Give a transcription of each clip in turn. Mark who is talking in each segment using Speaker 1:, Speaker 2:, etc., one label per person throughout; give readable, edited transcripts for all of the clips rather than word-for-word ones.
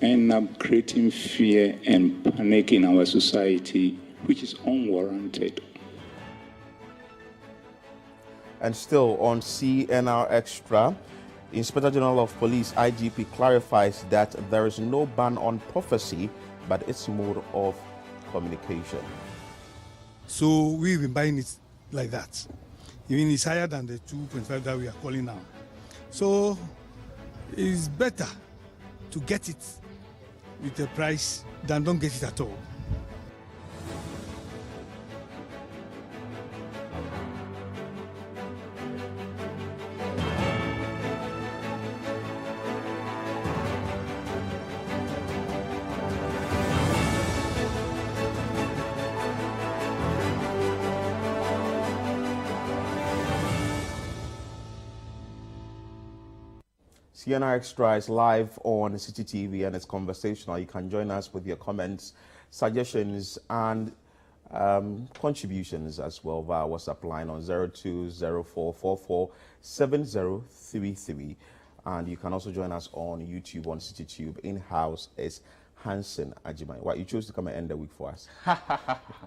Speaker 1: end up creating fear and panic in our society, which is unwarranted.
Speaker 2: And still on CNR Extra, the Inspector General of Police, IGP, clarifies that there is no ban on prophecy, but its mode of communication.
Speaker 3: So we've been buying it like that. Even it's higher than the 2.5 that we are calling now. So it's better to get it with a price than don't get it at all.
Speaker 2: CNR Extra is live on City TV and it's conversational. You can join us with your comments, suggestions, and contributions as well via WhatsApp line on 0204447033. And you can also join us on YouTube on CityTube. In-house is Hansen Ajimai. Why you chose to come and end the week for us?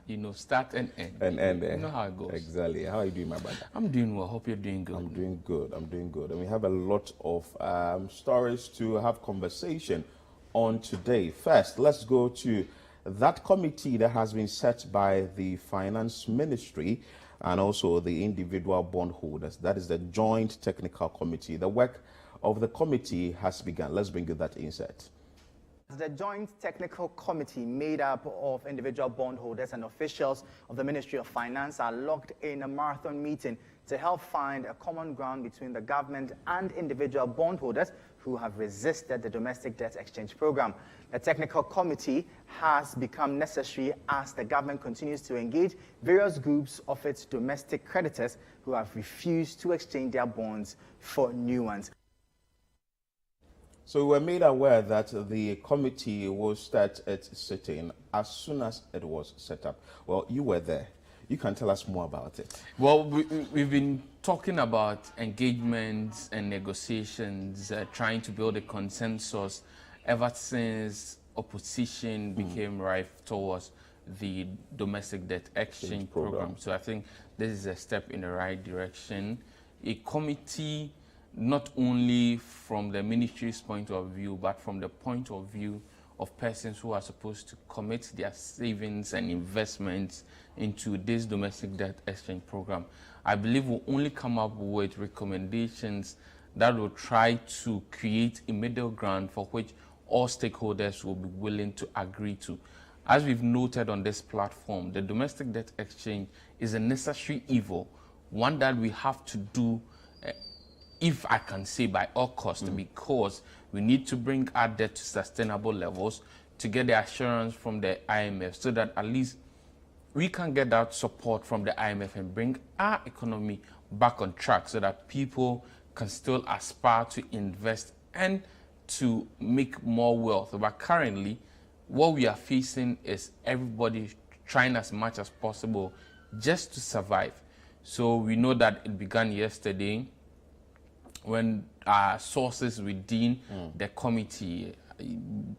Speaker 4: You know, start and end.
Speaker 2: And end.
Speaker 4: You know how it goes.
Speaker 2: Exactly. How are you doing, my brother?
Speaker 4: I'm doing well. Hope you're doing good.
Speaker 2: I'm doing good. I'm doing good. And we have a lot of stories to have conversation on today. First, let's go to that committee that has been set by the Finance Ministry and also the individual bondholders. That is the Joint Technical Committee. The work of the committee has begun. Let's bring you that insert.
Speaker 5: The Joint Technical Committee, made up of individual bondholders and officials of the Ministry of Finance, are locked in a marathon meeting to help find a common ground between the government and individual bondholders who have resisted the domestic debt exchange program. The Technical Committee has become necessary as the government continues to engage various groups of its domestic creditors who have refused to exchange their bonds for new ones.
Speaker 2: So we were made aware that the committee will start its sitting as soon as it was set up. Well, you were there. You can tell us more about it.
Speaker 4: Well, we've been talking about engagements and negotiations, trying to build a consensus ever since opposition became rife towards the domestic debt exchange program. So I think this is a step in the right direction. A committee, not only from the ministry's point of view, but from the point of view of persons who are supposed to commit their savings and investments into this domestic debt exchange program. I believe we'll only come up with recommendations that will try to create a middle ground for which all stakeholders will be willing to agree to. As we've noted on this platform, the domestic debt exchange is a necessary evil, one that we have to do, if I can say, by all costs, because we need to bring our debt to sustainable levels to get the assurance from the IMF so that at least we can get that support from the IMF and bring our economy back on track so that people can still aspire to invest and to make more wealth. But currently, what we are facing is everybody trying as much as possible just to survive. So we know that it began yesterday when our sources within the committee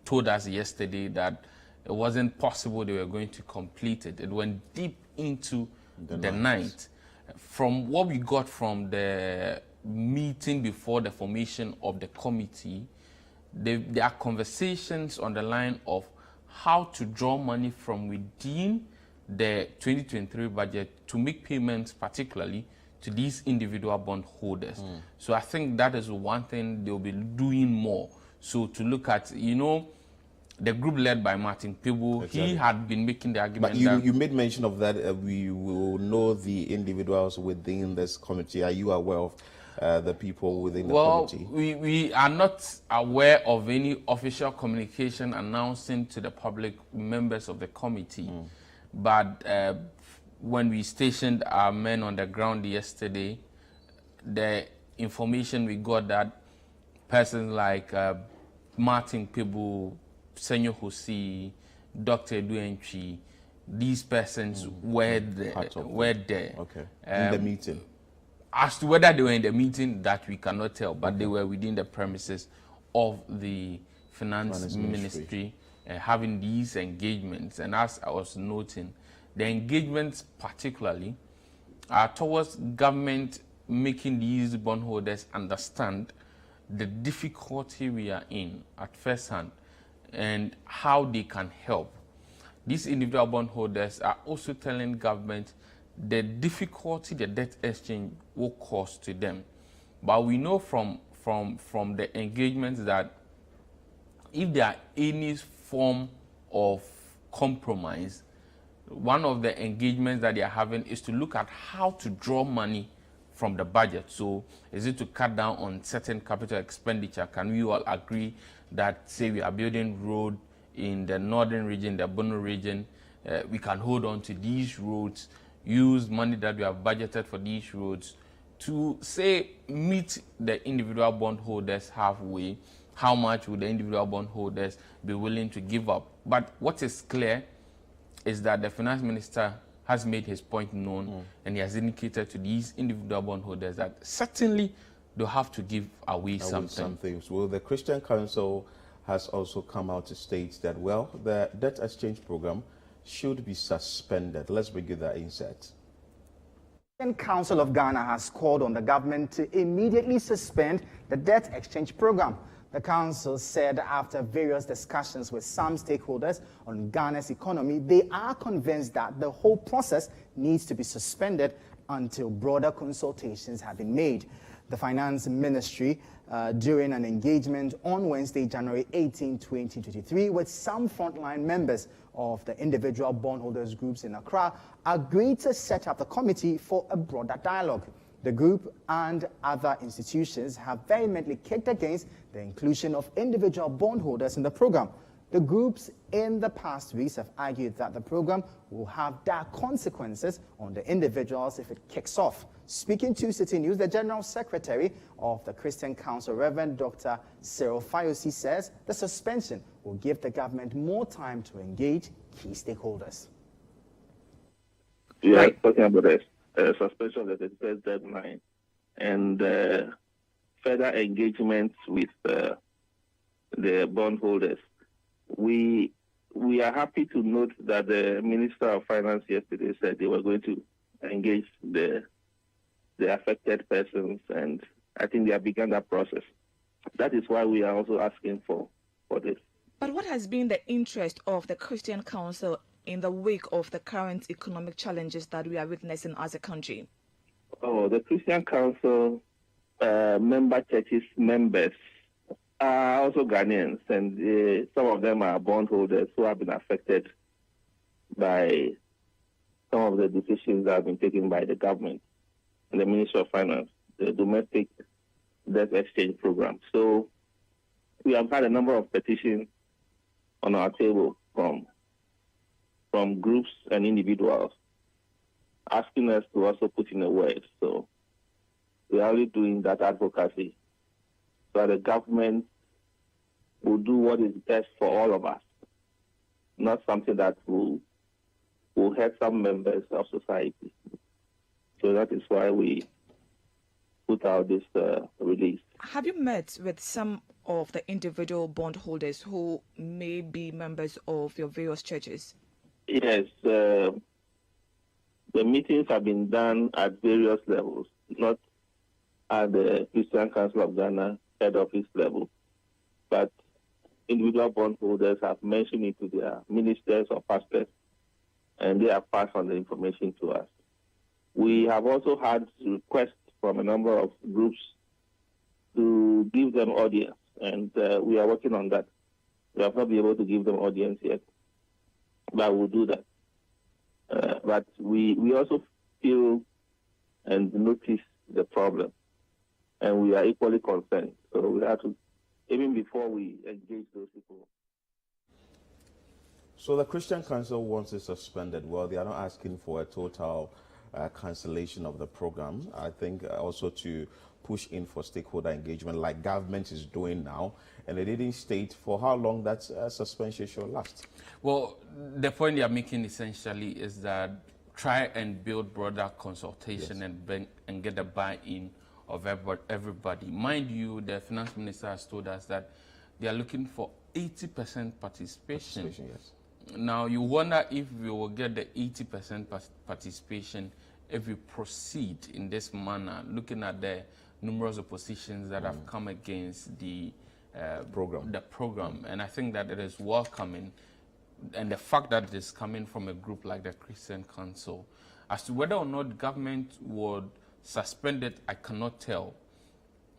Speaker 4: told us yesterday that it wasn't possible they were going to complete it. It went deep into the night. From what we got from the meeting before the formation of the committee, there are conversations on the line of how to draw money from within the 2023 budget to make payments particularly to these individual bondholders. So I think that is one thing they'll be doing more. So to look at, you know, the group led by Martin Peeble, exactly. He had been making the argument.
Speaker 2: But you made mention of that we will know the individuals within this committee. Are you aware of the people within the committee?
Speaker 4: Well, we are not aware of any official communication announcing to the public members of the committee. But when we stationed our men on the ground yesterday, the information we got that persons like Martin Peeble, Senyo Hosi, Dr. Duentri, these persons were there.
Speaker 2: Okay. In the meeting.
Speaker 4: As to whether they were in the meeting, that we cannot tell, but they were within the premises of the Finance Ministry having these engagements. And as I was noting, the engagements particularly are towards government making these bondholders understand the difficulty we are in at first hand and how they can help. These individual bondholders are also telling government the difficulty the debt exchange will cause to them. But we know from the engagements that if there are any form of compromise, one of the engagements that they are having is to look at how to draw money from the budget. So is it to cut down on certain capital expenditure? Can we all agree that, say, we are building road in the northern region, the Bono region, we can hold on to these roads, use money that we have budgeted for these roads to, say, meet the individual bondholders halfway? How much would the individual bondholders be willing to give up? But what is clear is that the finance minister has made his point known, and he has indicated to these individual bondholders that certainly they'll have to give away something.
Speaker 2: Well, the Christian Council has also come out to state that, well, the debt exchange program should be suspended. Let's begin that insert.
Speaker 5: The Christian Council of Ghana has called on the government to immediately suspend the debt exchange program. The council said after various discussions with some stakeholders on Ghana's economy, they are convinced that the whole process needs to be suspended until broader consultations have been made. The Finance Ministry, during an engagement on Wednesday, January 18, 2023, with some frontline members of the individual bondholders groups in Accra, agreed to set up the committee for a broader dialogue. The group and other institutions have vehemently kicked against the inclusion of individual bondholders in the program. The groups in the past weeks have argued that the program will have dire consequences on the individuals if it kicks off. Speaking to City News, the General Secretary of the Christian Council, Reverend Dr. Cyril Fayosi, says the suspension will give the government more time to engage key stakeholders.
Speaker 6: We are talking about this. Suspension of the 31st deadline and further engagements with the bondholders. We are happy to note that the Minister of Finance yesterday said they were going to engage the affected persons, and I think they have begun that process. That is why we are also asking for this.
Speaker 7: But what has been the interest of the Christian Council in the wake of the current economic challenges that we are witnessing as a country?
Speaker 6: Oh, the Christian Council member churches members are also Ghanaians, and some of them are bondholders who have been affected by some of the decisions that have been taken by the government and the Ministry of Finance, the domestic debt exchange program. So we have had a number of petitions on our table from groups and individuals asking us to also put in a word. So we are only doing that advocacy so that the government will do what is best for all of us, not something that will hurt some members of society. So that is why we put out this release.
Speaker 7: Have you met with some of the individual bondholders who may be members of your various churches?
Speaker 6: Yes, the meetings have been done at various levels, not at the Christian Council of Ghana head office level, but individual bondholders have mentioned it to their ministers or pastors, and they have passed on the information to us. We have also had requests from a number of groups to give them audience, and we are working on that. We have not been able to give them audience yet, but we'll do that. But we also feel and notice the problem, and we are equally concerned. So we have to, even before we engage those people.
Speaker 2: So the Christian Council wants it suspended. Well, they are not asking for a total cancellation of the program. I think also to push in for stakeholder engagement like government is doing now, and they didn't state for how long that suspension should last.
Speaker 4: Well, the point they are making essentially is that try and build broader consultation, yes, and get the buy-in of everybody. Mind you, the finance minister has told us that they are looking for 80% participation.
Speaker 2: Yes.
Speaker 4: Now, you wonder if we will get the 80% participation if we proceed in this manner, looking at the numerous oppositions that have come against the program. And I think that it is welcoming, and the fact that it is coming from a group like the Christian Council. As to whether or not government would suspend it, I cannot tell.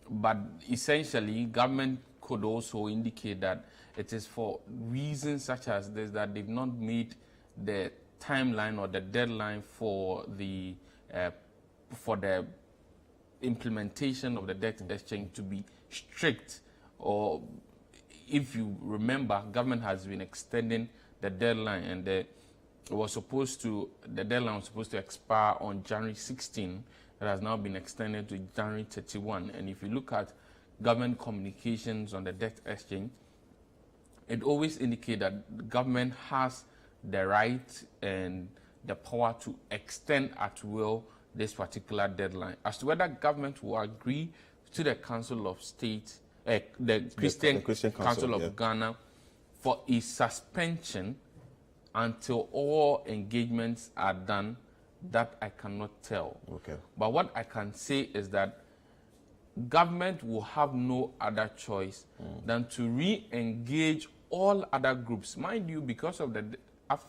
Speaker 4: But essentially, government could also indicate that it is for reasons such as this that they've not made the timeline or the deadline for the implementation of the debt exchange to be strict. Or if you remember, government has been extending the deadline, and the deadline was supposed to expire on January 16. It has now been extended to January 31. And if you look at government communications on the debt exchange, it always indicates that the government has the right and the power to extend at will this particular deadline. As to whether government will agree to the Council of State, the Christian Council of Ghana, for a suspension until all engagements are done, that I cannot tell.
Speaker 2: Okay.
Speaker 4: But what I can say is that government will have no other choice than to re-engage all other groups. Mind you, because of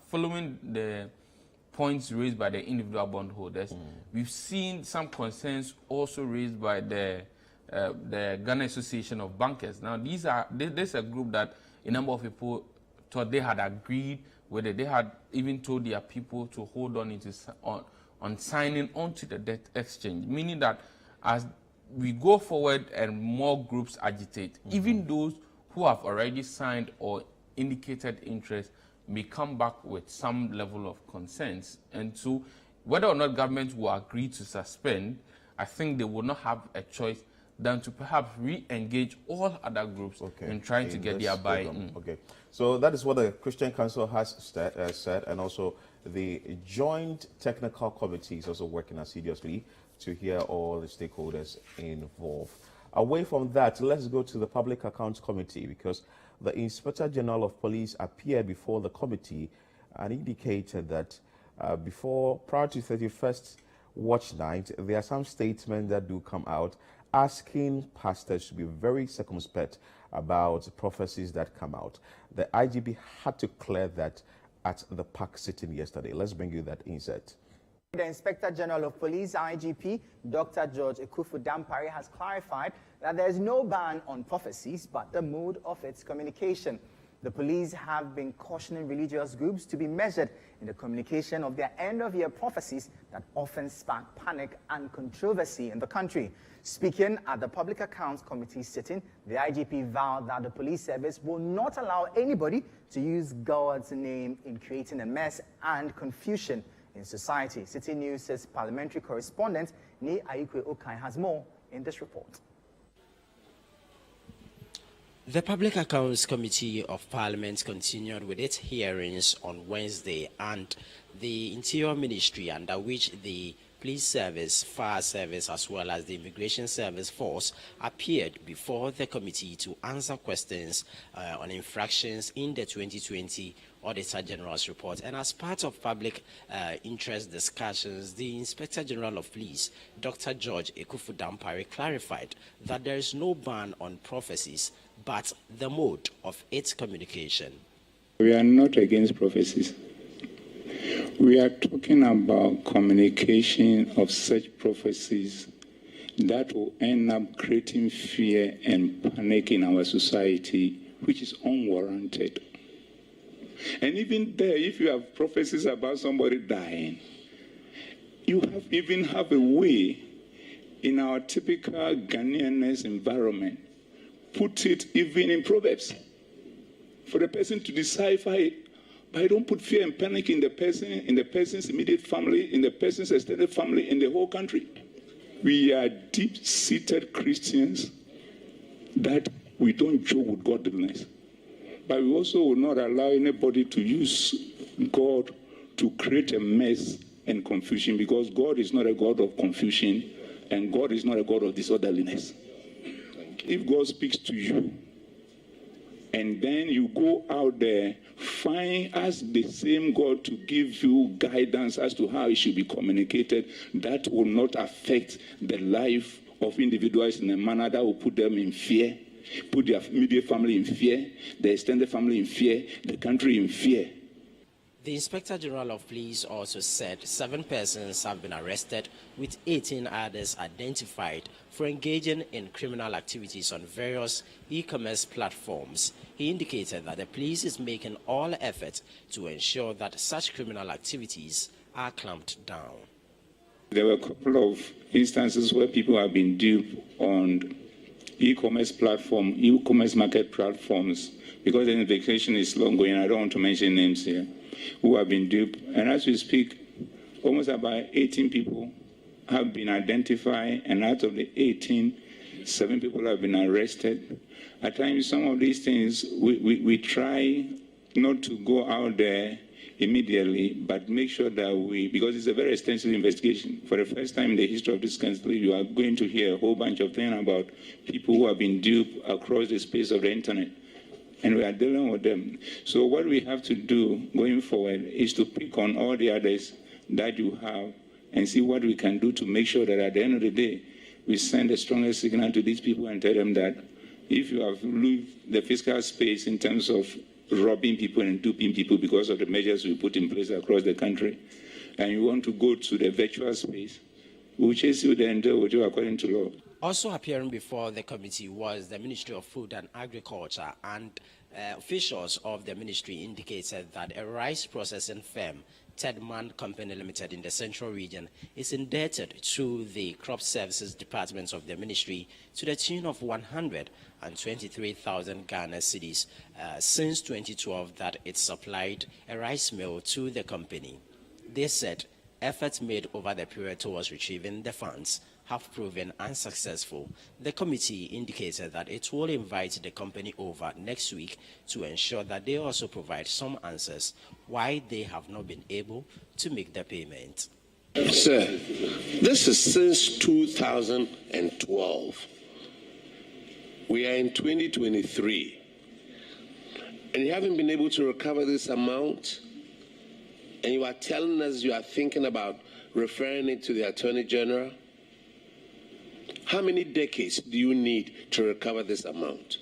Speaker 4: following the points raised by the individual bondholders, we've seen some concerns also raised by the Ghana Association of Bankers. Now, this is a group that a number of people thought they had agreed with it. They had even told their people to hold on signing onto the debt exchange, meaning that as we go forward and more groups agitate, even those who have already signed or indicated interest may come back with some level of concerns. And so whether or not government will agree to suspend, I think they will not have a choice than to perhaps re-engage all other groups in trying to get their buy-in.
Speaker 2: Okay, so that is what the Christian Council has said, and also the Joint Technical Committee is also working assiduously to hear all the stakeholders involved. Away from that, let's go to the Public Accounts Committee, because the Inspector General of Police appeared before the committee and indicated that prior to 31st watch night, there are some statements that do come out asking pastors to be very circumspect about prophecies that come out. The IGP had to clear that at the PAC sitting yesterday. Let's bring you that insert.
Speaker 5: The Inspector General of Police, IGP, Dr. George Ekufu-Dampare, has clarified that there is no ban on prophecies, but the mode of its communication. The police have been cautioning religious groups to be measured in the communication of their end-of-year prophecies that often spark panic and controversy in the country. Speaking at the Public Accounts Committee sitting, the IGP vowed that the police service will not allow anybody to use God's name in creating a mess and confusion in society. City News' parliamentary correspondent, Ni Ayikwe Okai, has more in this report.
Speaker 8: The Public Accounts Committee of Parliament continued with its hearings on Wednesday, and the Interior Ministry, under which the Police Service, Fire Service, as well as the Immigration Service Force appeared before the committee to answer questions on infractions in the 2020 Auditor General's report. And as part of public interest discussions, the Inspector General of Police, Dr. George Ekufu-Dampare, clarified that there is no ban on prophecies, but the mode of its communication.
Speaker 1: We are not against prophecies. We are talking about communication of such prophecies that will end up creating fear and panic in our society, which is unwarranted. And even there, if you have prophecies about somebody dying, you even have a way in our typical Ghanaianness environment, put it even in Proverbs, for the person to decipher it. But don't put fear and panic in the person, in the person's immediate family, in the person's extended family, in the whole country. We are deep-seated Christians that we don't joke with godliness. But we also will not allow anybody to use God to create a mess and confusion, because God is not a God of confusion and God is not a God of disorderliness. If God speaks to you And then you go out there, ask the same God to give you guidance as to how it should be communicated that will not affect the life of individuals in a manner that will put them in fear, put their immediate family in fear, the extended family in fear, the country in fear.
Speaker 8: The Inspector General of Police also said 7 persons have been arrested with 18 others identified for engaging in criminal activities on various e-commerce platforms. He indicated that the police is making all efforts to ensure that such criminal activities are clamped down.
Speaker 1: There were a couple of instances where people have been duped on e-commerce market platforms, because the investigation is long going. I don't want to mention names here, who have been duped. And as we speak, almost about 18 people have been identified, and out of the 18, 7 people have been arrested. At times, some of these things, we try not to go out there immediately, but make sure that because it's a very extensive investigation. For the first time in the history of this country, you are going to hear a whole bunch of things about people who have been duped across the space of the internet. And we are dealing with them. So what we have to do going forward is to pick on all the others that you have and see what we can do to make sure that at the end of the day, we send the strongest signal to these people and tell them that if you have left the fiscal space in terms of robbing people and duping people because of the measures we put in place across the country, and you want to go to the virtual space, we'll chase you there and deal with you according to law.
Speaker 8: Also appearing before the committee was the Ministry of Food and Agriculture, and officials of the ministry indicated that a rice processing firm, Tedman Company Limited in the Central Region, is indebted to the Crop Services Department of the ministry to the tune of 123,000 Ghana cedis since 2012 that it supplied a rice mill to the company. They said efforts made over the period towards retrieving the funds have proven unsuccessful. The committee indicated that it will invite the company over next week to ensure that they also provide some answers why they have not been able to make the payment.
Speaker 9: Sir, this is since 2012. We are in 2023, and you haven't been able to recover this amount, and you are telling us you are thinking about referring it to the Attorney General. How many decades do you need to recover this amount?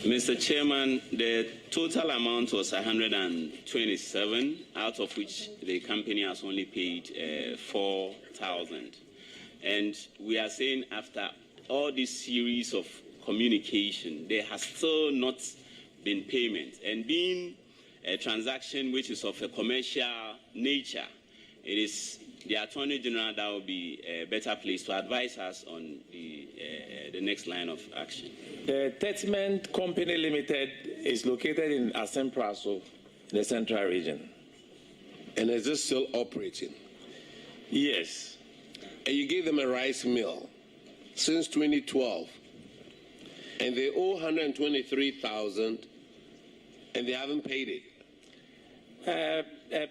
Speaker 10: Mr. Chairman, the total amount was 127, out of which the company has only paid 4,000. And we are saying after all this series of communication, there has still not been payment. And being a transaction which is of a commercial nature, it is the Attorney General that will be a better place to advise us on the next line of action.
Speaker 11: The Tedman Company Limited is located in Asempraso, the Central Region.
Speaker 9: And is this still operating?
Speaker 11: Yes.
Speaker 9: And you gave them a rice mill since 2012, and they owe 123,000, and they haven't paid it.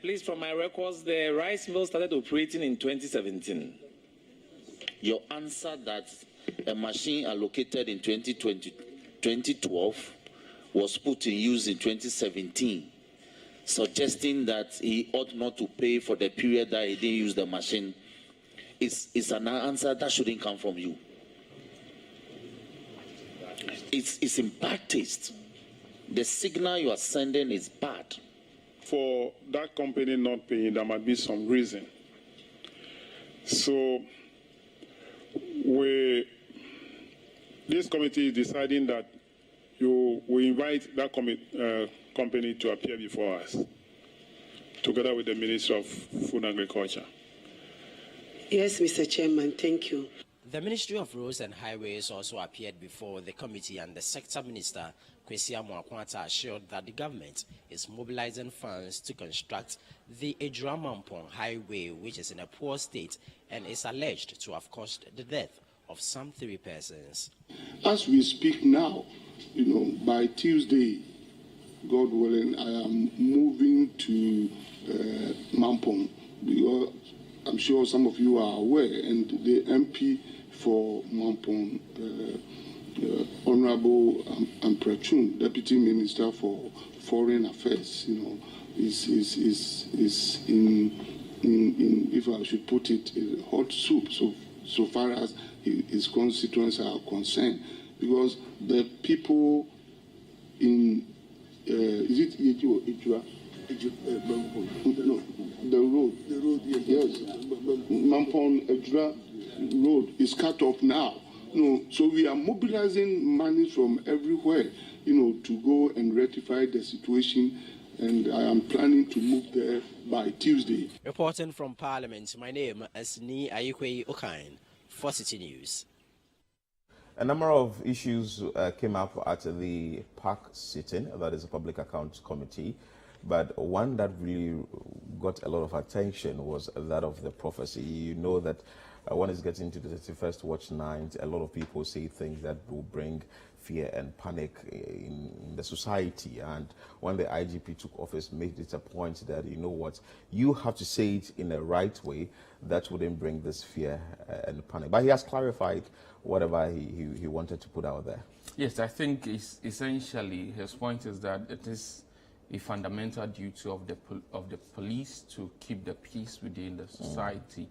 Speaker 11: Please, from my records, the rice mill started operating in 2017.
Speaker 12: Your answer that a machine allocated in 2012 was put in use in 2017, suggesting that he ought not to pay for the period that he didn't use the machine, is an answer that shouldn't come from you. It's in bad taste. The signal you are sending is bad.
Speaker 13: For that company not paying, there might be some reason. So this committee is deciding that we invite that company to appear before us, together with the Minister of Food and Agriculture.
Speaker 14: Yes, Mr. Chairman, thank you.
Speaker 8: The Ministry of Roads and Highways also appeared before the committee, and the Sector Minister, Kwesi Amoakwanta, assured that the government is mobilizing funds to construct the Ejura-Mampong Highway, which is in a poor state and is alleged to have caused the death of some 3 persons.
Speaker 15: As we speak now, by Tuesday, God willing, I am moving to Mampong because I'm sure some of you are aware, and the MP for Mampong, Honorable Amprachun, Deputy Minister for Foreign Affairs, is in, if I should put it, hot soup. So far as his constituents are concerned, because the people in is it Ijua? No, the road, yes, Mampong Ejura road is cut off now. So we are mobilizing money from everywhere, to go and rectify the situation, and I am planning to move there by Tuesday.
Speaker 8: Reporting from Parliament, my name is Ni Ayikwe Okain for City News.
Speaker 2: A number of issues came up at the PAC sitting, that is a Public Accounts Committee, but one that really got a lot of attention was that of the prophecy. You know that one is getting to the 31st watch night. A lot of people say things that will bring fear and panic in the society. And when the IGP took office, made it a point that, you know what, you have to say it in the right way that wouldn't bring this fear and panic. But he has clarified whatever he wanted to put out there.
Speaker 4: Yes, I think essentially his point is that it is a fundamental duty of the police to keep the peace within the society.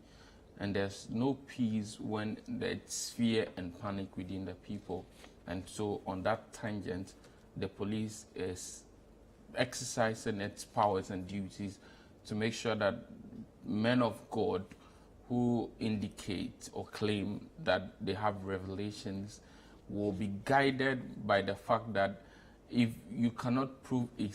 Speaker 4: And there's no peace when there's fear and panic within the people. And so on that tangent, the police is exercising its powers and duties to make sure that men of God who indicate or claim that they have revelations will be guided by the fact that if you cannot prove a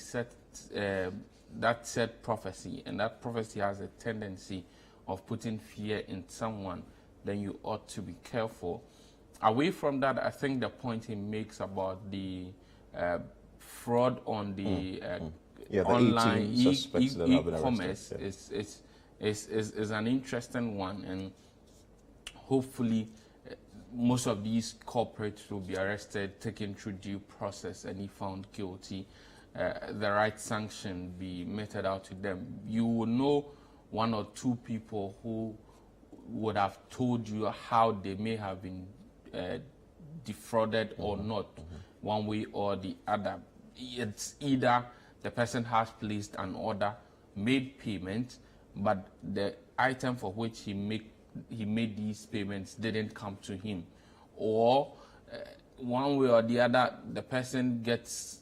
Speaker 4: that said prophecy, and that prophecy has a tendency of putting fear in someone, then you ought to be careful. Away from that, I think the point he makes about the fraud on the online e-commerce is an interesting one, and hopefully most of these corporates will be arrested, taken through due process, and if found guilty, the right sanction be meted out to them. You will know one or two people who would have told you how they may have been defrauded or not, one way or the other. It's either the person has placed an order, made payment, but the item for which he made these payments didn't come to him, or one way or the other, the person gets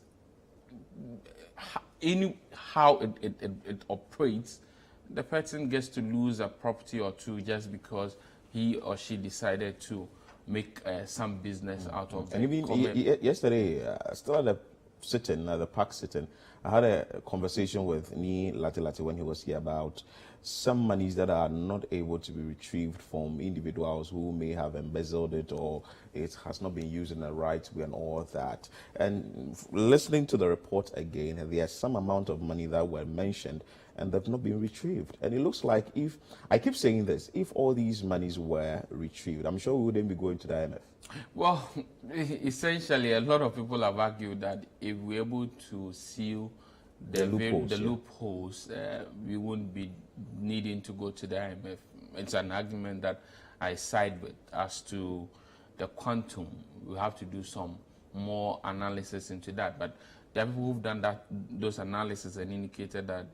Speaker 4: how it operates. The person gets to lose a property or two just because he or she decided to make some business out of it.
Speaker 2: And even yesterday, still at the sitting, the PAC sitting, I had a conversation with Larte when he was here about some monies that are not able to be retrieved from individuals who may have embezzled it, or it has not been used in the right way and all that. And listening to the report again, there's some amount of money that were mentioned and they've not been retrieved. And it looks like, if, I keep saying this, if all these monies were retrieved, I'm sure we wouldn't be going to the IMF.
Speaker 4: Well, essentially, a lot of people have argued that if we're able to seal the loopholes, we wouldn't be needing to go to the IMF. It's an argument that I side with. As to the quantum, we have to do some more analysis into that. But there are people who've done those analyses and indicated that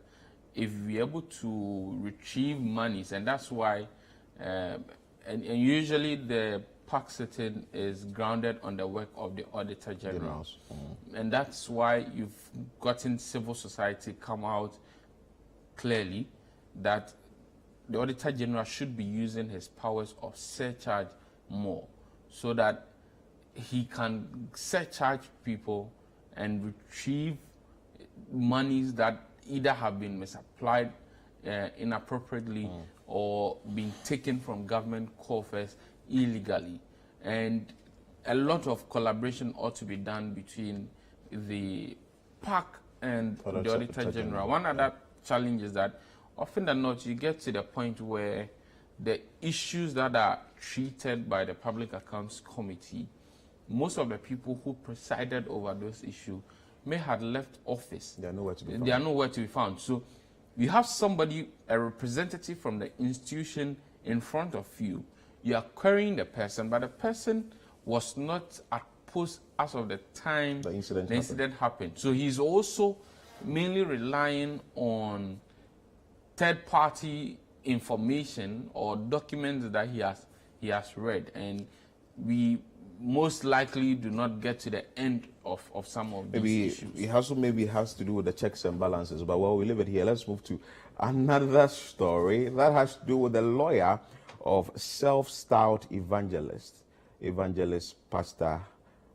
Speaker 4: if we're able to retrieve monies, and that's why, and usually the PAC sitting is grounded on the work of the Auditor General. And that's why you've gotten civil society come out clearly that the Auditor General should be using his powers of surcharge more, so that he can surcharge people and retrieve monies that either have been misapplied inappropriately or been taken from government coffers illegally. And a lot of collaboration ought to be done between the PAC and the Auditor General. One other challenge is that often than not, you get to the point where the issues that are treated by the Public Accounts Committee, most of the people who presided over those issues may have left office.
Speaker 2: They are nowhere to be found.
Speaker 4: They are nowhere to be found. So you have somebody, a representative from the institution in front of you. You are querying the person, but the person was not at post as of the time the incident happened. So he's also mainly relying on third-party information or documents that he has read, and we most likely do not get to the end of some of these issues.
Speaker 2: It also maybe has to do with the checks and balances, but while we leave it here, let's move to another story that has to do with the lawyer of self-styled evangelist Pastor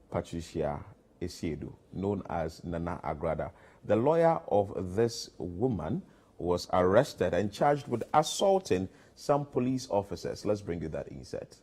Speaker 2: Patricia Esiedu, known as Nana Agrada. The lawyer of this woman was arrested and charged with assaulting some police officers. Let's bring you that insert.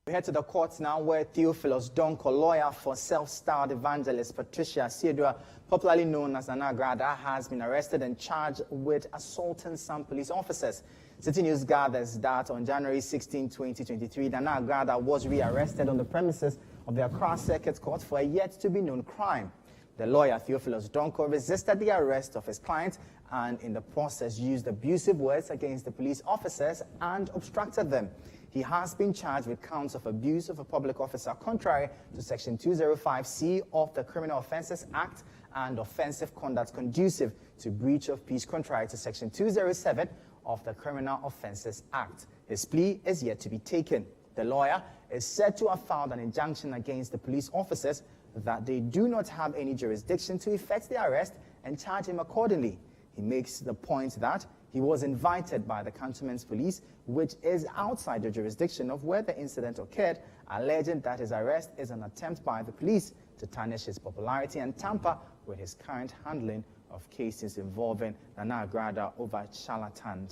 Speaker 5: We head to the courts now, where Theophilus Donko, lawyer for self-styled evangelist Patricia Esiedu, popularly known as Nana Agrada, has been arrested and charged with assaulting some police officers. City News gathers that on January 16, 2023, Nana Agrada was rearrested on the premises of the Accra Circuit Court for a yet-to-be-known crime. The lawyer, Theophilus Donko, resisted the arrest of his client and in the process used abusive words against the police officers and obstructed them. He has been charged with counts of abuse of a public officer contrary to Section 205C of the Criminal Offences Act and offensive conduct conducive to breach of peace contrary to Section 207 of the Criminal Offences Act. His plea is yet to be taken. The lawyer is said to have filed an injunction against the police officers that they do not have any jurisdiction to effect the arrest and charge him accordingly. He makes the point that he was invited by the cantonment's police, which is outside the jurisdiction of where the incident occurred, alleging that his arrest is an attempt by the police to tarnish his popularity and tamper with his current handling of cases involving Nana Agrada over charlatan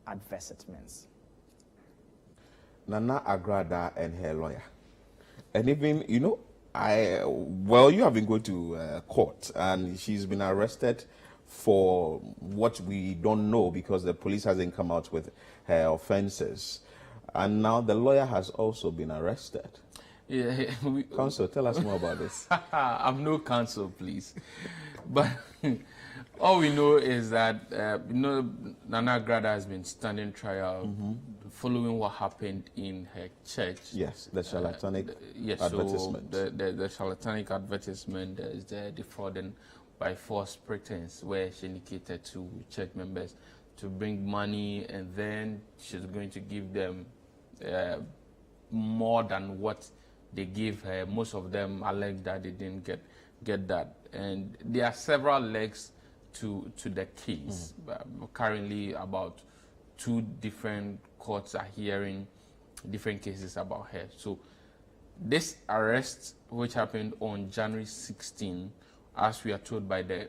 Speaker 5: advertisements.
Speaker 2: Nana Agrada and her lawyer. And even, you know, you have been going to court, and she's been arrested for what we don't know because the police hasn't come out with her offenses. And now the lawyer has also been arrested.
Speaker 4: Yeah,
Speaker 2: counsel, tell us more about this.
Speaker 4: I'm no counsel, please. But all we know is that Nana Agrada has been standing trial following what happened in her church.
Speaker 2: Yes, the charlatanic advertisement.
Speaker 4: So the charlatanic advertisement is the defrauding by false pretense, where she indicated to church members to bring money, and then she's going to give them more than what they gave her. Most of them allege that they didn't get that, and there are several legs to the case. Currently, about 2 different courts are hearing different cases about her. So this arrest, which happened on January 16, as we are told by the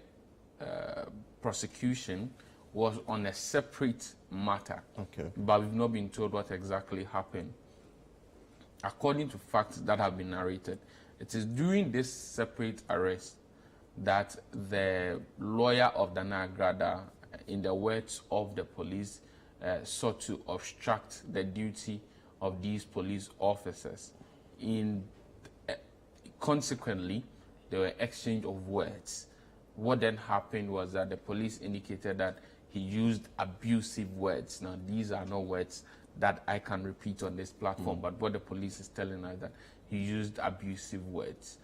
Speaker 4: prosecution, was on a separate matter.
Speaker 2: Okay.
Speaker 4: But we've not been told what exactly happened. According to facts that have been narrated, it is during this separate arrest that the lawyer of Nana Agrada, in the words of the police, sought to obstruct the duty of these police officers. Consequently, there were exchange of words. What then happened was that the police indicated that he used abusive words. Now, these are not words that I can repeat on this platform, but what the police is telling us that he used abusive words.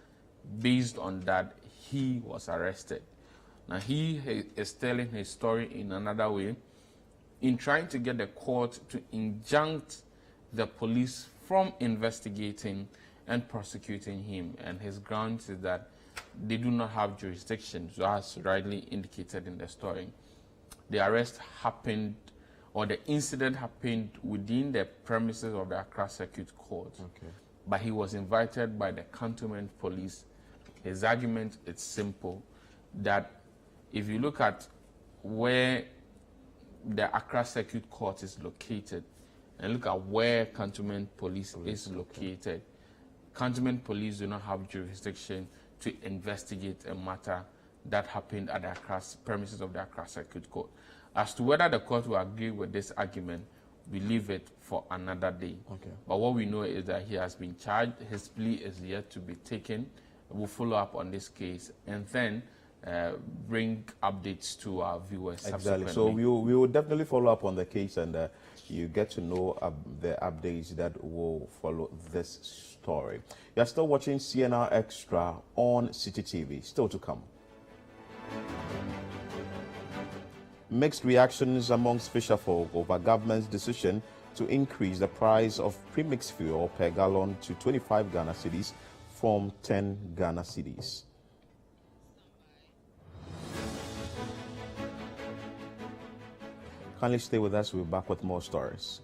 Speaker 4: Based on that, he was arrested. Now, he is telling his story in another way, in trying to get the court to injunct the police from investigating and prosecuting him. And his grounds is that they do not have jurisdiction, so as rightly indicated in the story. The arrest happened, or the incident happened within the premises of the Accra Circuit Court.
Speaker 2: Okay.
Speaker 4: But he was invited by the cantonment police. His argument is simple, that if you look at where the Accra Circuit Court is located and look at where cantonment police is located, cantonment police do not have jurisdiction to investigate a matter that happened at the premises of the Accra Circuit Court. As to whether the court will agree with this argument, we leave it for another day.
Speaker 2: Okay.
Speaker 4: But what we know is that he has been charged. His plea is yet to be taken. We'll follow up on this case. And then bring updates to our viewers.
Speaker 2: Exactly. So we will definitely follow up on the case, and you get to know the updates that will follow this story. You're still watching CNR Extra on City TV. Still to come. Mixed reactions amongst fisherfolk over government's decision to increase the price of premix fuel per gallon to 25 Ghana cedis from 10 Ghana cedis. Kindly stay with us. We'll be back with more stories.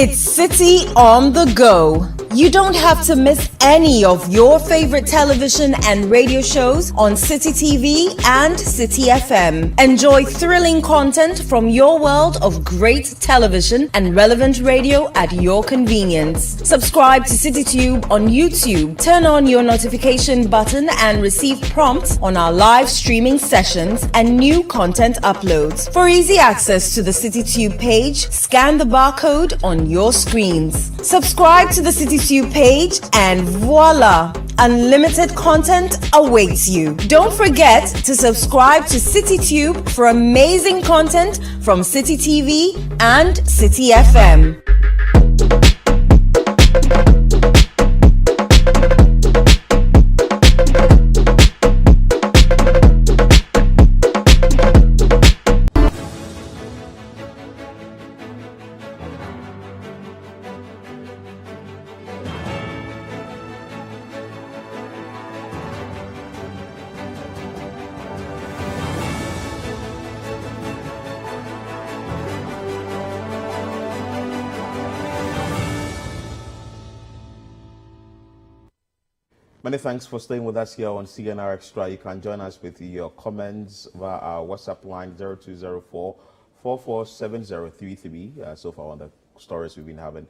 Speaker 16: It's City on the Go. You don't have to miss any of your favorite television and radio shows on City TV and City FM. Enjoy thrilling content from your world of great television and relevant radio at your convenience. Subscribe to CityTube on YouTube. Turn on your notification button and receive prompts on our live streaming sessions and new content uploads. For easy access to the CityTube page, scan the barcode on your screens. Subscribe to the CityTube page and voila! Unlimited content awaits you. Don't forget to subscribe to CityTube for amazing content from City TV and City FM.
Speaker 2: Many thanks for staying with us here on CNR Extra. You can join us with your comments via our WhatsApp line 0204-447033. So far on the stories we've been having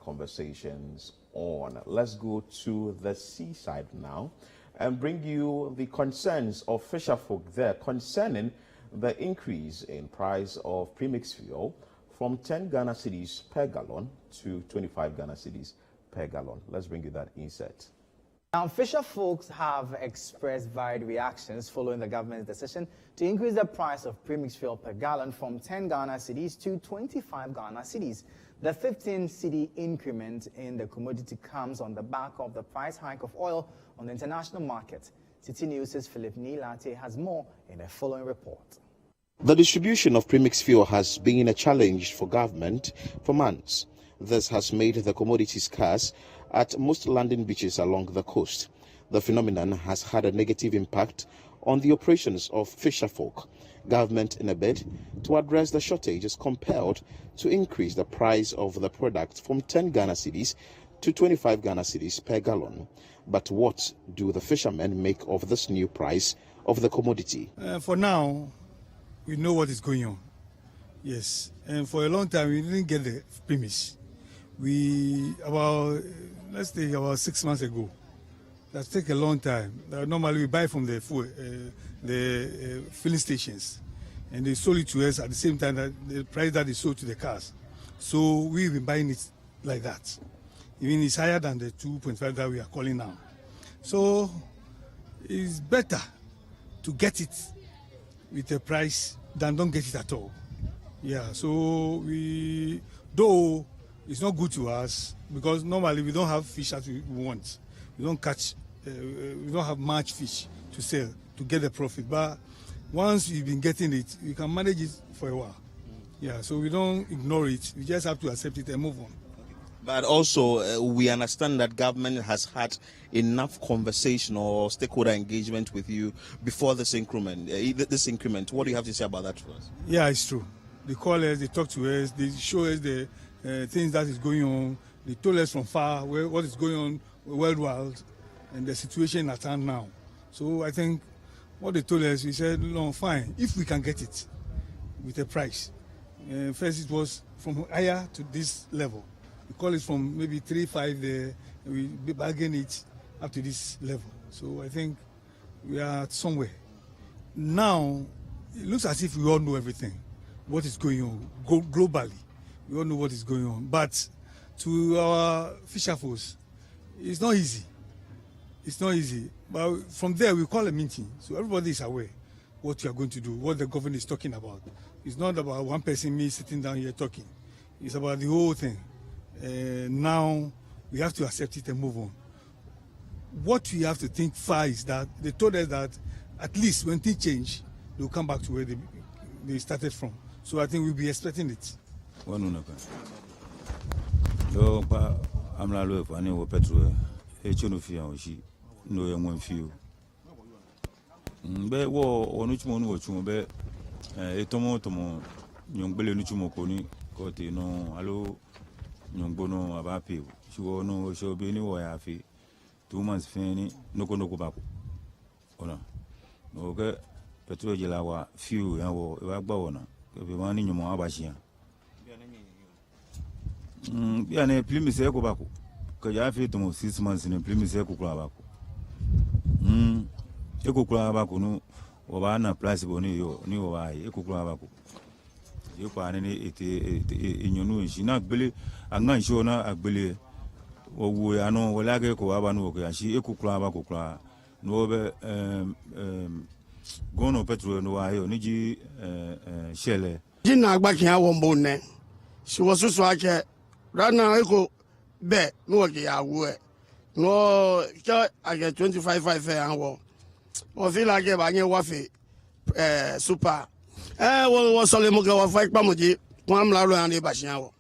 Speaker 2: conversations on. Let's go to the seaside now and bring you the concerns of fisherfolk there concerning the increase in price of premix fuel from 10 Ghana cedis per gallon to 25 Ghana cedis per gallon. Let's bring you that insert.
Speaker 5: Now, fisher folks have expressed varied reactions following the government's decision to increase the price of premix fuel per gallon from 10 Ghana cedis to 25 Ghana cedis. The 15 cedi increment in the commodity comes on the back of the price hike of oil on the international market. City News' Philip Lartey has more in the following report.
Speaker 2: The distribution of premix fuel has been a challenge for government for months. This has made the commodity scarce at most landing beaches along the coast. The phenomenon has had a negative impact on the operations of fisherfolk. Government, in a bid to address the shortage, is compelled to increase the price of the product from 10 Ghana cedis to 25 Ghana cedis per gallon. But what do the fishermen make of this new price of the commodity?
Speaker 3: For now, we know what is going on. Yes, and for a long time we didn't get the premix. Let's say about 6 months ago. That take a long time. Normally we buy from the filling stations, and they sold it to us at the same time that the price that they sold to the cars. So we've been buying it like that. Even it's higher than the 2.5 that we are calling now. So it's better to get it with a price than don't get it at all. Yeah. So though it's not good to us because normally we don't have fish as we want. We don't catch, we don't have much fish to sell to get the profit. But once you've been getting it, you can manage it for a while. Yeah, so we don't ignore it. We just have to accept it and move on.
Speaker 2: But also, we understand that government has had enough conversation or stakeholder engagement with you before this increment. What do you have to say about that first?
Speaker 3: Yeah, it's true. They call us, they talk to us, they show us the things that is going on. They told us from far what is going on worldwide and the situation at hand now. So I think what they told us, we said, no, fine, if we can get it with a price, First, it was from higher to this level. We call it from maybe 3.5 there, and we bargain it up to this level. So I think we are somewhere. Now, it looks as if we all know everything, what is going on globally. We all know what is going on. But to our fisher folks, it's not easy. It's not easy. But from there, we call a meeting. So everybody is aware what you are going to do, what the government is talking about. It's not about one person, me sitting down here talking. It's about the whole thing. Now, we have to accept it and move on. What we have to think far is that they told us that at least when things change, they'll come back to where they started from. So I think we'll be expecting it.
Speaker 17: I'm not looking for any petrol. No young one few. But what on which one was you? A tomo, young Billy Nuchumokoni, got no, hello, young Bono about people. She will know, she'll be anywhere happy. 2 months, Fanny, no go back. Oh, no, okay, petrol Jalawa, few, and will Bagbawana, if you want in your Mabashia. Biane, Premix go back. Because I feel to 6 months in a Premix Eco Club. Eco Club, no, or an price of new Eco Club. You find it in your news. She not believe, I'm not sure now, I believe. Or we are no, like Eco Abanoka, and she Eco Club, no, Gono Petro, no, I only Shelley.
Speaker 18: Gina back here one bone. She was so like right now, Eco. Be no okay awo no I get 25 hour o feel like ba yen wa fe super wo so le mo ga wa fa ipa moji ko am la ro an ba sian wo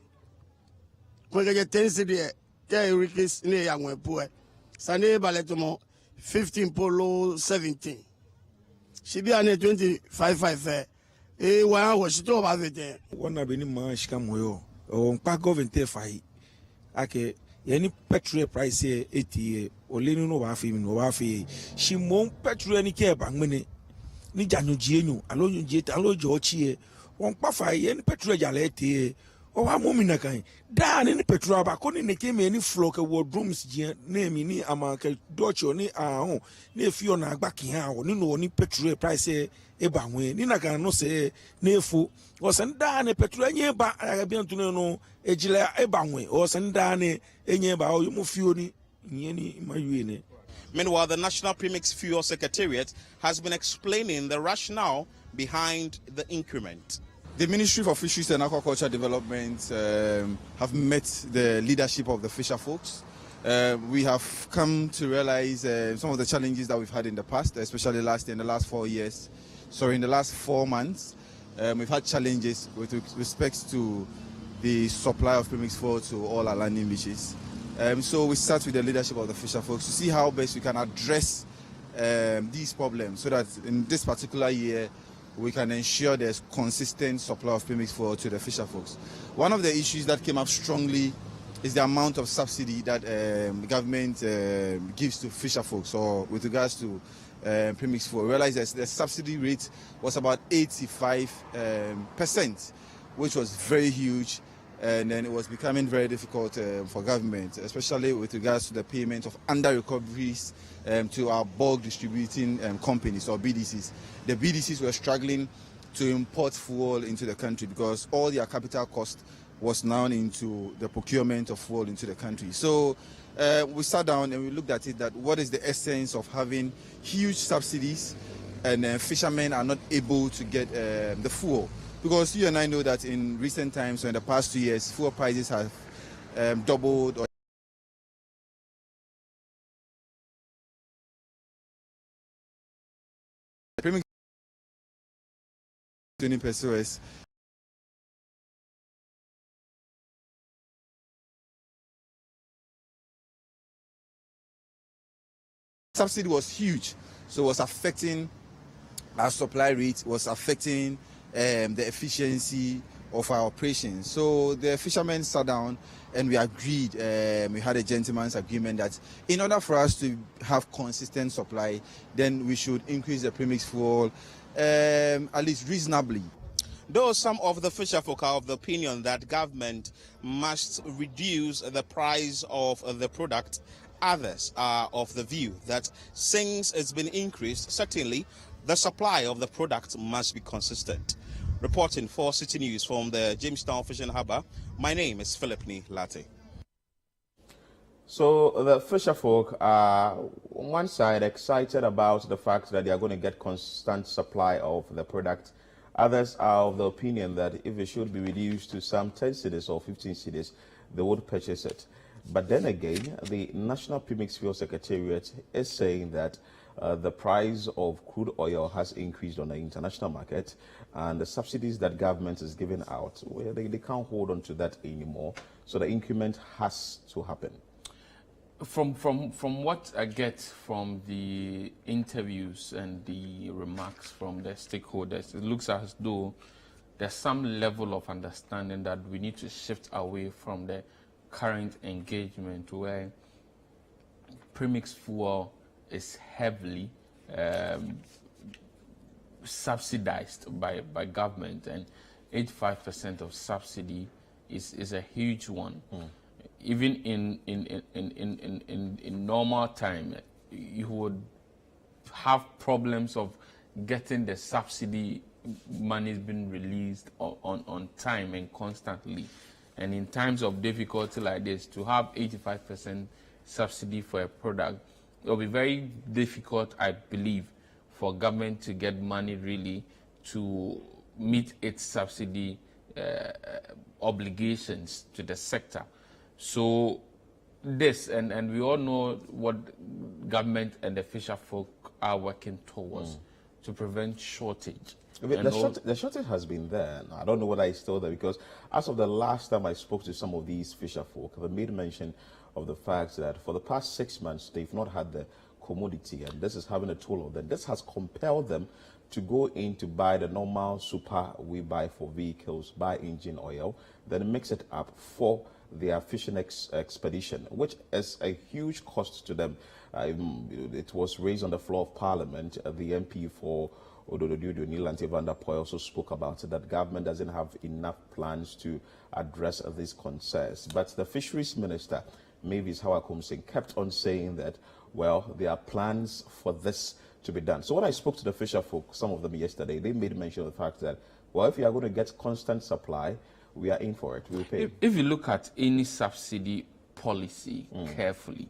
Speaker 18: ko ge 10 cd ke rikis ni ya won po sane baleto mo 15 polo 17 she be an 25 wa wo shi to ba fe ten
Speaker 19: wona be ni ma shika moyo o npa government e fa ake yani petrol price here 80 olenu no wa fi mi no wa fi shimon petrol ni ke ba ngene ni janu jienu alonyu je ta lojo chi e won pa fa yani petrol jale te o wa mo mi na kan da ni petrol ba ko ni ke me ni flock wardrooms je na mi ni amaka docho ni ahun ni fi ona agba kin ha o ni no ni petrol price e ba nwe ni na kan no se na efu o sen da ni petrol nye ba abi antunu no ejile e ba nwe o sen da ni enye ba o mu fi oni nyeni mayu ni.
Speaker 2: Meanwhile, the National Premix Fuel Secretariat has been explaining the rationale behind the increment.
Speaker 20: The Ministry for Fisheries and Aquaculture Development have met the leadership of the fisher folks. We have come to realize some of the challenges that we've had in the past, especially in the last 4 years. So in the last 4 months, we've had challenges with respect to the supply of premix fuel to all our landing beaches. So we start with the leadership of the fisher folks to see how best we can address these problems so that in this particular year we can ensure there's consistent supply of premix fuel to the fisher folks. One of the issues that came up strongly is the amount of subsidy that the government gives to fisher folks, or with regards to premix fuel. We realized that the subsidy rate was about 85%, which was very huge. And then it was becoming very difficult for government, especially with regards to the payment of under-recoveries to our bulk distributing companies or BDCs. The BDCs were struggling to import fuel into the country because all their capital cost was now into the procurement of fuel into the country. So we sat down and we looked at it, that what is the essence of having huge subsidies and fishermen are not able to get the fuel. Because you and I know that in recent times, or in the past 2 years, fuel prices have doubled. Or Premix 20 pesos. Subsidy was huge, so it was affecting our supply rate, was affecting the efficiency of our operations. So the fishermen sat down and we agreed, we had a gentleman's agreement that in order for us to have consistent supply, then we should increase the premix fuel at least reasonably.
Speaker 2: Though some of the fisherfolk are of the opinion that government must reduce the price of the product, others are of the view that since it's been increased, certainly the supply of the product must be consistent. Reporting for City News from the Jamestown Fishing Harbour, my name is Philip Lartey. So the fisherfolk are on one side excited about the fact that they are going to get constant supply of the product. Others are of the opinion that if it should be reduced to some 10 cedis or 15 cedis, they would purchase it. But then again, the National Premix Fuel Secretariat is saying that the price of crude oil has increased on the international market, and the subsidies that government is giving out, well, they can't hold on to that anymore. So the increment has to happen.
Speaker 4: From what I get from the interviews and the remarks from the stakeholders, it looks as though there's some level of understanding that we need to shift away from the current engagement where premix fuel is heavily subsidized by government, and 85% of subsidy is a huge one. Even in normal time, you would have problems of getting the subsidy money being released on time and constantly. And in times of difficulty like this, to have 85% subsidy for a product, it will be very difficult, I believe, for government to get money really to meet its subsidy obligations to the sector. So this, and we all know what government and the fisher folk are working towards to prevent shortage.
Speaker 2: The shortage has been there. I don't know whether it's still there, because as of the last time I spoke to some of these fisher folk, they made mention of the fact that for the past 6 months, they've not had the commodity, and this is having a toll on them. This has compelled them to go in to buy the normal super we buy for vehicles, buy engine oil, then mix it up for their fishing expedition, which is a huge cost to them. It was raised on the floor of Parliament. The MP for Odododudu, Larte also spoke about it, that government doesn't have enough plans to address these concerns. But the Fisheries Minister, Mavis Hawakumsing, kept on saying that, well, there are plans for this to be done. So when I spoke to the fisher folk, some of them yesterday, they made mention of the fact that, well, if you are going to get constant supply, we are in for it. We'll pay.
Speaker 4: If you look at any subsidy policy carefully,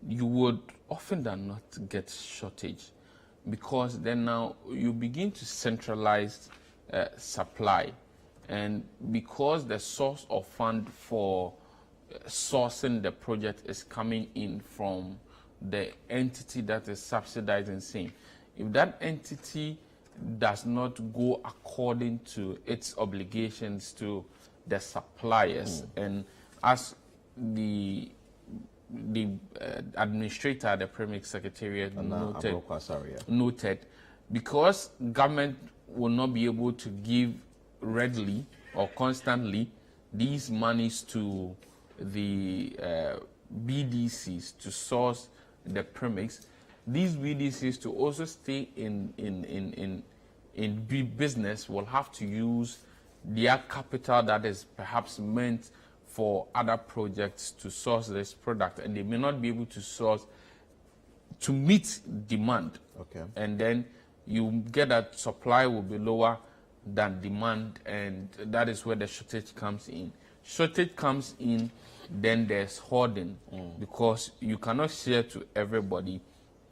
Speaker 4: you would often than not get shortage, because then now you begin to centralize supply, and because the source of fund for sourcing the project is coming in from the entity that is subsidizing same. If that entity does not go according to its obligations to the suppliers, and as the administrator, the Premix Secretariat noted, because government will not be able to give readily or constantly these monies to the BDCs to source the premix, these BDCs to also stay in business will have to use their capital that is perhaps meant for other projects to source this product, and they may not be able to source to meet demand.
Speaker 2: Okay.
Speaker 4: And then you get that supply will be lower than demand, and that is where the shortage comes in. Shortage comes in, then there's hoarding, because you cannot share to everybody,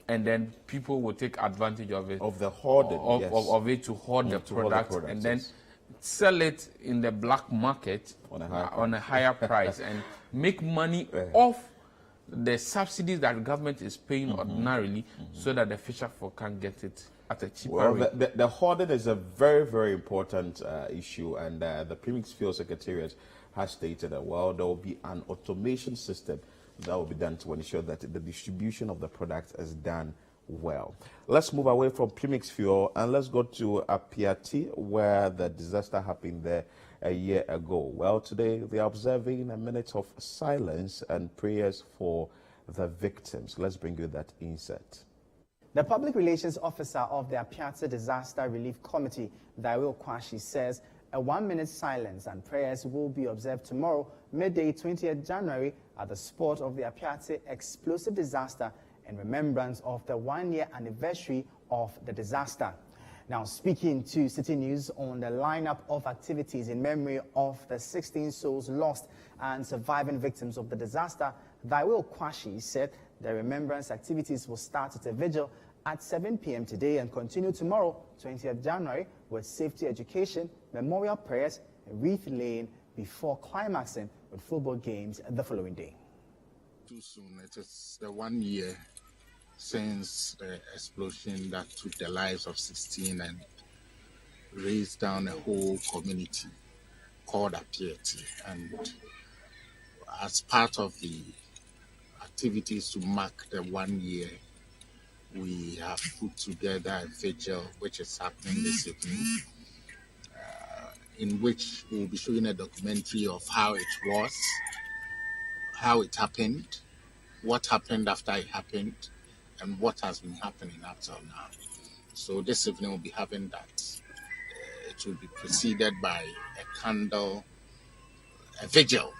Speaker 4: and then people will take advantage of it.
Speaker 2: Of the hoarding,
Speaker 4: of it to hoard the product, and then sell it in the black market on a higher price and make money off the subsidies that government is paying ordinarily, so that the fisher folk can get it at a cheaper rate.
Speaker 2: The hoarding is a very, very important issue, and the Premix Fuel Secretariat has stated that, well, there will be an automation system that will be done to ensure that the distribution of the product is done well. Let's move away from Premix Fuel and let's go to Appiate, where the disaster happened there a year ago. Well, today they are observing a minute of silence and prayers for the victims. Let's bring you that insert.
Speaker 5: The Public Relations Officer of the Appiate Disaster Relief Committee, Daiwo Kwashi, says a 1-minute silence and prayers will be observed tomorrow, midday 20th January, at the spot of the Appiate explosive disaster in remembrance of the 1-year anniversary of the disaster. Now, speaking to City News on the lineup of activities in memory of the 16 souls lost and surviving victims of the disaster, Daiwo Kwashi said the remembrance activities will start at a vigil at 7 p.m. today and continue tomorrow, 20th January, with safety education, memorial prayers, and wreath laying before climaxing with football games the following day.
Speaker 21: Too soon. It is the 1 year since the explosion that took the lives of 16 and raised down a whole community called Appiate. And as part of the activities to mark the 1 year, we have put together a vigil which is happening this evening, in which we will be showing a documentary of how it was, how it happened, what happened after it happened, and what has been happening up till now. So this evening we'll be having that. It will be preceded by a candle, a vigil,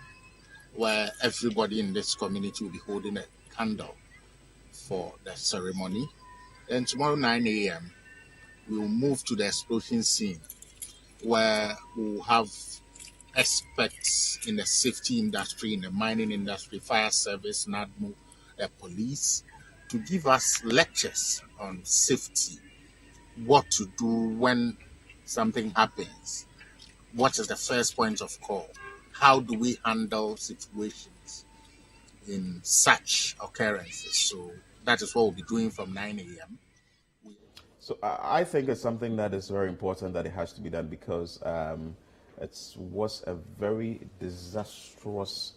Speaker 21: where everybody in this community will be holding a candle for the ceremony. Then tomorrow 9 a.m. we will move to the explosion scene, where we'll have experts in the safety industry, in the mining industry, fire service, NADMO, the police, to give us lectures on safety, what to do when something happens, what is the first point of call, how do we handle situations in such occurrences. So that is what we'll be doing from 9 a.m.
Speaker 2: So I think it's something that is very important that it has to be done, because it was a very disastrous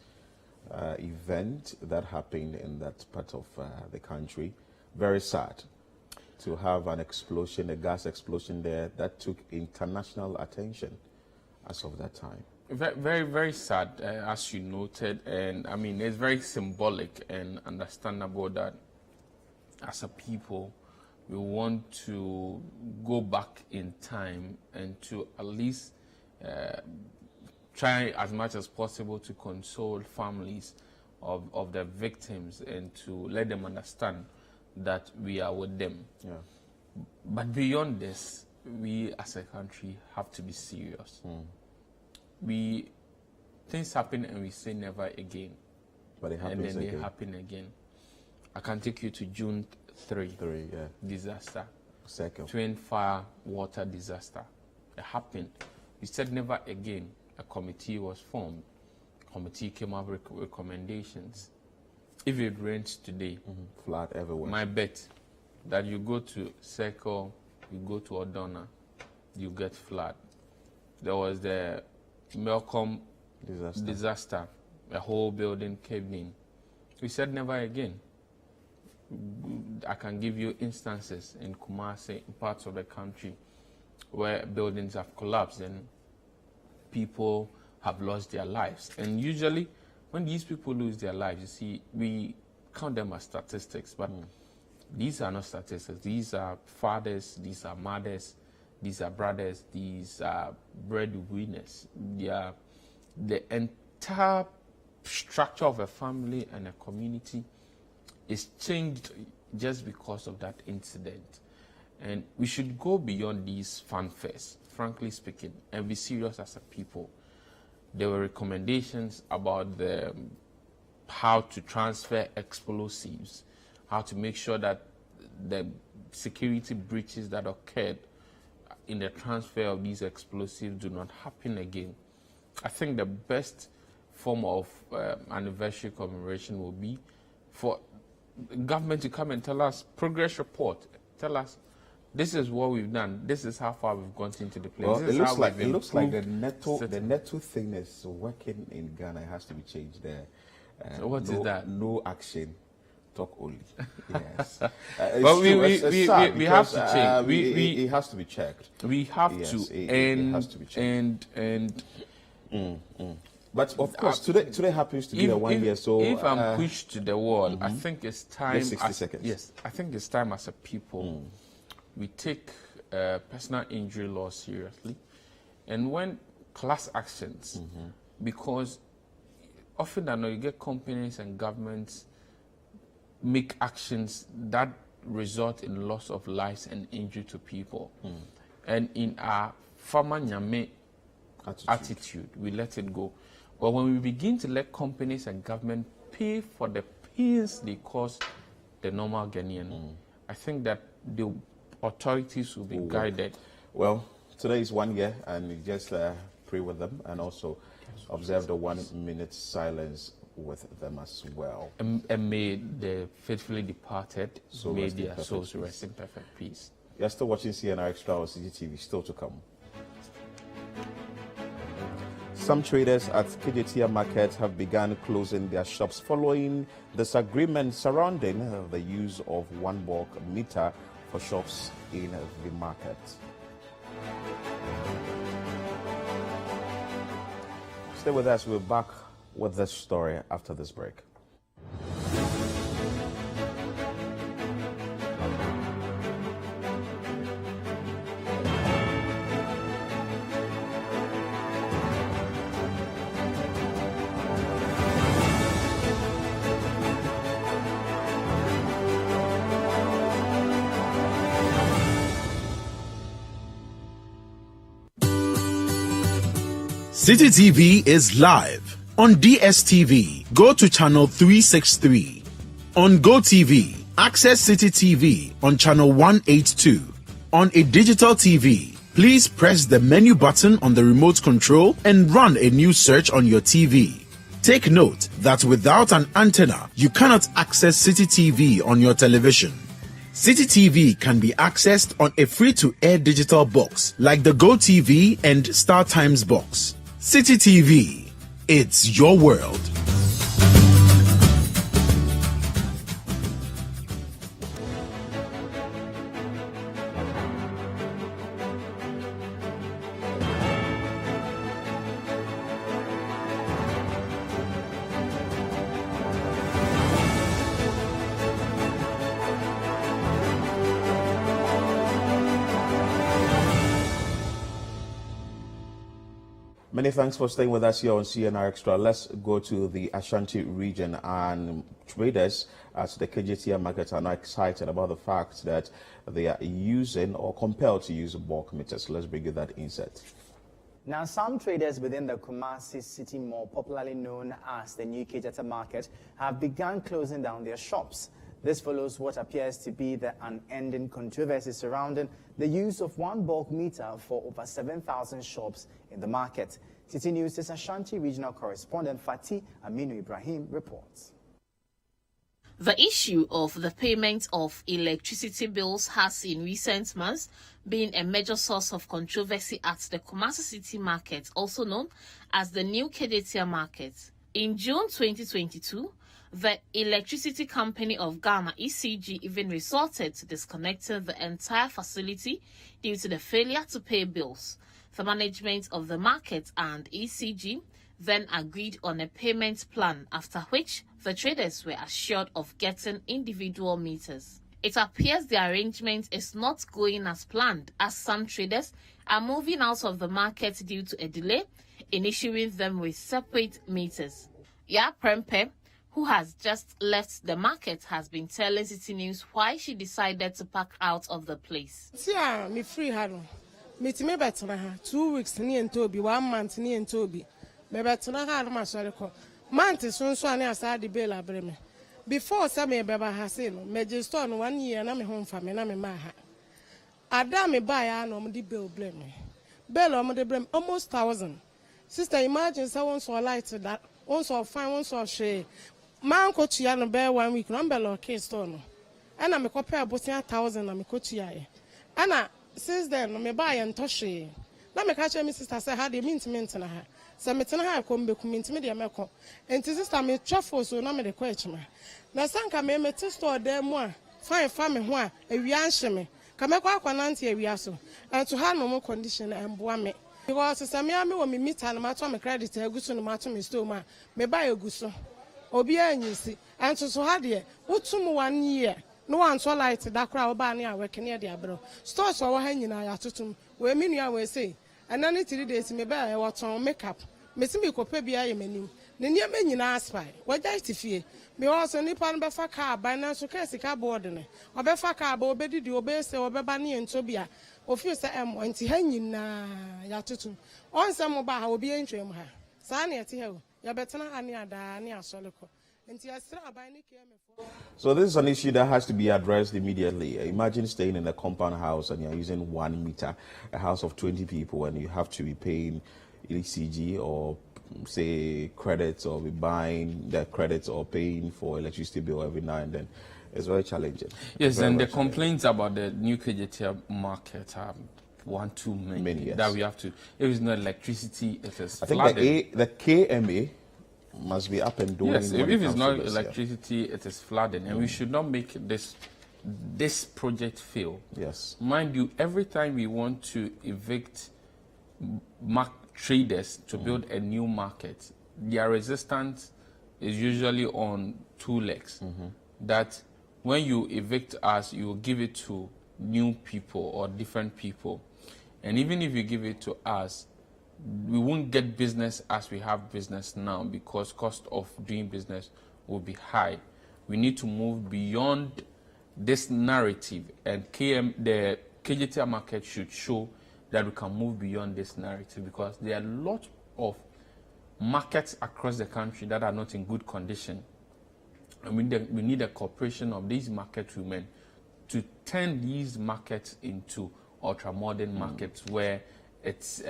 Speaker 2: event that happened in that part of the country. Very sad to have an explosion, a gas explosion there that took international attention as of that time.
Speaker 4: Very, very sad, as you noted, and I mean, it's very symbolic and understandable that as a people, we want to go back in time and to at least try as much as possible to console families of the victims and to let them understand that we are with them.
Speaker 2: Yeah.
Speaker 4: But beyond this, we as a country have to be serious. Things happen and we say never again.
Speaker 2: But it happens
Speaker 4: and then
Speaker 2: again.
Speaker 4: they happen again. I can take you to June 3
Speaker 2: yeah.
Speaker 4: disaster.
Speaker 2: Second.
Speaker 4: Twin fire water disaster. It happened. We said never again. A committee was formed. Committee came up with recommendations. If it rains today,
Speaker 2: flood everywhere.
Speaker 4: My bet that you go to Circle, you go to Odona, you get flood. There was the Melcom disaster. A whole building caved in. We said never again. I can give you instances in Kumasi, in parts of the country, where buildings have collapsed and people have lost their lives. And usually, when these people lose their lives, you see, we count them as statistics, but these are not statistics. These are fathers, these are mothers, these are brothers, these are breadwinners. The entire structure of a family and a community is changed just because of that incident. And we should go beyond these fanfares, frankly speaking, and be serious as a people. There were recommendations about how to transfer explosives, how to make sure that the security breaches that occurred in the transfer of these explosives do not happen again. I think the best form of anniversary commemoration will be for the government to come and tell us progress report. Tell us, this is what we've done. This is how far we've gone into the place.
Speaker 2: Well,
Speaker 4: this
Speaker 2: it looks like the netto thing is working in Ghana. It has to be changed there.
Speaker 4: So what is that?
Speaker 2: No action, talk only. Yes.
Speaker 4: But we have to change.
Speaker 2: It has to be checked.
Speaker 4: We have to.
Speaker 2: It has to be checked. But of course, today happens to be a 1 year. So
Speaker 4: if I'm pushed to the wall, I think it's time.
Speaker 2: 60 seconds.
Speaker 4: Yes, I think it's time as a people we take personal injury law seriously, and when class actions, because often I know you get companies and governments make actions that result in loss of lives and injury to people, and in our farmer nyame attitude, we let it go. But when we begin to let companies and government pay for the pains they cause the normal Ghanaian, I think that the authorities will be guided.
Speaker 2: Well, today is 1 year, and we just pray with them and also observe the 1 minute silence with them as well.
Speaker 4: And may the faithfully departed, may their souls rest in perfect peace.
Speaker 2: You're still watching CNR Extra or CGTV, still to come. Some traders at Kejetia Market have begun closing their shops following disagreement surrounding the use of one bulk meter for shops in the market. Stay with us. We're back with this story after this break.
Speaker 7: City TV is live on DSTV. Go to channel 363. On GoTV, access City TV on channel 182. On a digital TV, please press the menu button on the remote control and run a new search on your TV. Take note that without an antenna, you cannot access City TV on your television. City TV can be accessed on a free-to-air digital box like the GoTV and StarTimes box. City TV, it's your world.
Speaker 2: Many thanks for staying with us here on CNR Extra. Let's go to the Ashanti region, and traders at the Kejetia market are now excited about the fact that they are using or compelled to use bulk meters. Let's bring you that insert.
Speaker 5: Now, some traders within the Kumasi city mall, popularly known as the new Kejetia market, have begun closing down their shops. This follows what appears to be the unending controversy surrounding the use of one bulk meter for over 7,000 shops in the market. City News' Ashanti regional correspondent Fatih Aminu Ibrahim reports.
Speaker 22: The issue of the payment of electricity bills has in recent months been a major source of controversy at the Kumasi city market, also known as the new Kejetia market. In June 2022, the Electricity Company of Ghana, ECG, even resorted to disconnecting the entire facility due to the failure to pay bills. The management of the market and ECG then agreed on a payment plan, after which the traders were assured of getting individual meters. It appears the arrangement is not going as planned, as some traders are moving out of the market due to a delay in issuing them with separate meters. Ya Prempe, who has just left the market, has been telling City News why she decided to pack out of the place.
Speaker 23: Yeah, me free hano. Me to me better 2 weeks ni entobi, 1 month ni entobi. Me better na ha ma sorry ko. Month so ani asade bill abreme. Before say me beba ha say no, me just on 1 year na me home family na me ma ha. Ada me buy ya no me di bill blame. Bill o me de blame almost 1,000. Sister, imagine someone so light that, one so fine, one so share. Man coach ya no bear 1 week, no bello case store no. And I me compare about 1,000 na me coach ya. And since then me buy and touch. Na me catch me sister say how dey mint na ha. So me tena ha come be mint me dey make ko. And sister me trafo so na me dey question ma. Na sanka me store dem mo a fine farm ho a wi anhye me. Ka me kwa nanti awia so. And to ha no mo condition and boa me. Because Samia me meet and match on my credit, a good son match me store, me buy a good son. Obia and you see, and so had ye, what some 1 year. No one so light that crowd banner working near the abroad. Stores our hanging I to them, where many I will say, and only 3 days me buy what on makeup. Missing me could pay a menu. The near menu ask by. What died to fear? Me also nip on befa car by now so case a cardboard. Or befa car, but obey the obey or bebani and Tobia. Of you say, I'm wanting hanging yatutum. On some mobile will be entering her. Sani at you. Ya better not near Dania Solico.
Speaker 2: So this is an issue that has to be addressed immediately. Imagine staying in a compound house and you're using 1 meter, a house of 20 people, and you have to be paying ECG or say credits, or be buying the credits or paying for electricity bill every now and then. It's very challenging.
Speaker 4: Yes, and the complaints about the new KJT market are too many
Speaker 2: yes.
Speaker 4: that we have to. If it's not electricity, it is
Speaker 2: I think
Speaker 4: flooded.
Speaker 2: the KMA must be up and doing.
Speaker 4: Yes, if it's not
Speaker 2: this,
Speaker 4: electricity, it is flooding, and we should not make this project fail.
Speaker 2: Yes.
Speaker 4: Mind you, every time we want to evict traders to build a new market, their resistance is usually on 2 legs. That when you evict us, you will give it to new people or different people. And even if you give it to us, we won't get business as we have business now, because cost of doing business will be high. We need to move beyond this narrative, and the KJT market should show that we can move beyond this narrative, because there are a lot of markets across the country that are not in good condition. And we need a cooperation of these market women to turn these markets into ultra-modern markets where it's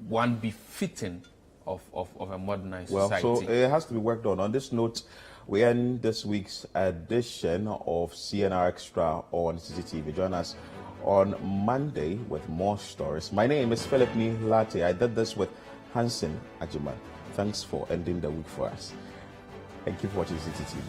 Speaker 4: one befitting of a modernized society.
Speaker 2: So it has to be worked on. On this note, we end this week's edition of CNR Extra on CCTV. Join us on Monday with more stories. My name is Philip Larte. I did this with Hansen Ajiman. Thanks for ending the week for us. Thank you for watching CCTV.